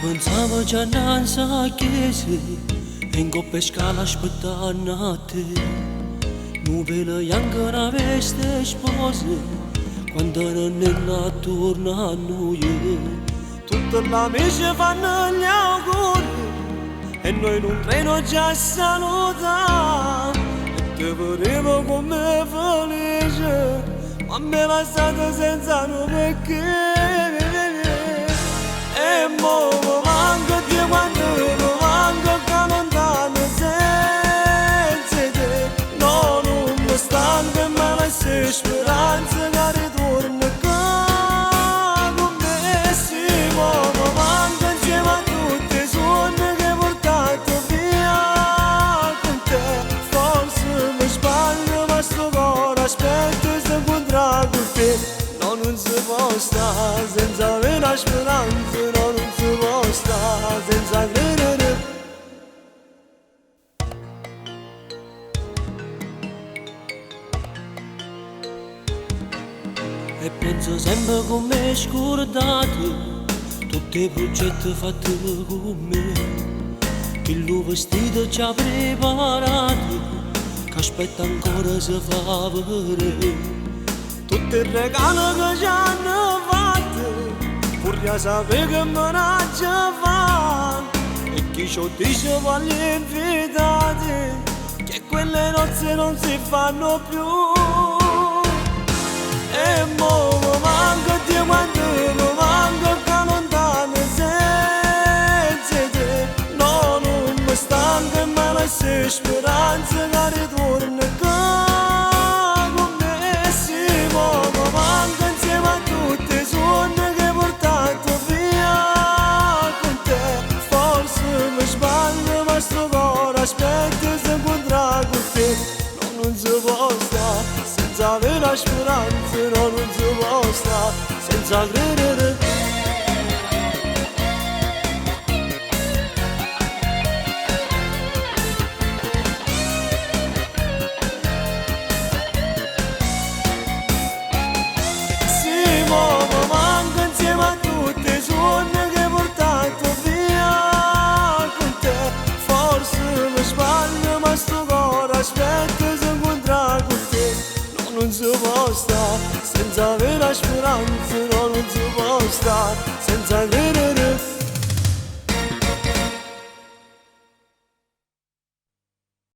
Pensavo già non sa che sei, in coppia scala aspettannate. Nuvela bianca una veste sposa, quando non è la torna a noi. Tutte le amiche fanno gli auguri, e noi in un treno già salutiamo. E te volevo come felice, ma mi è passata senza nome perché. E mo manco di quando manco che lontano senza te. No, non mi stanco e me la sei speranza che ritorni con me. Sì, mo manco insieme a tutti i sogni che hai portato via con te. Forse mi sbaglio ma sto cuore aspetta se incontrare con te. No, non si può stare senza avere la speranza, no, non si può stare senza credere. E penso sempre come scordate tutti i progetti fatti con me, che il vestito ci ha preparato, che aspetta ancora si fa vedere. Tutti i regali che ci hanno fatto, pur a sapere che me ne ci fanno. E chi ci dice voglio invitati, che quelle nozze non si fanno più. E mo mi manco di quando mi manco che lontano senza te. No, non mi stanco e me la sei speranza che ritorni con me. Sì, mo mi manco insieme a tutti i sogni che hai portato via con te. Forse mi sbaglio ma sto cuore aspetta se incontrare con te. No, non si può stare senza avere la speranza, no, non si può stare senza credere.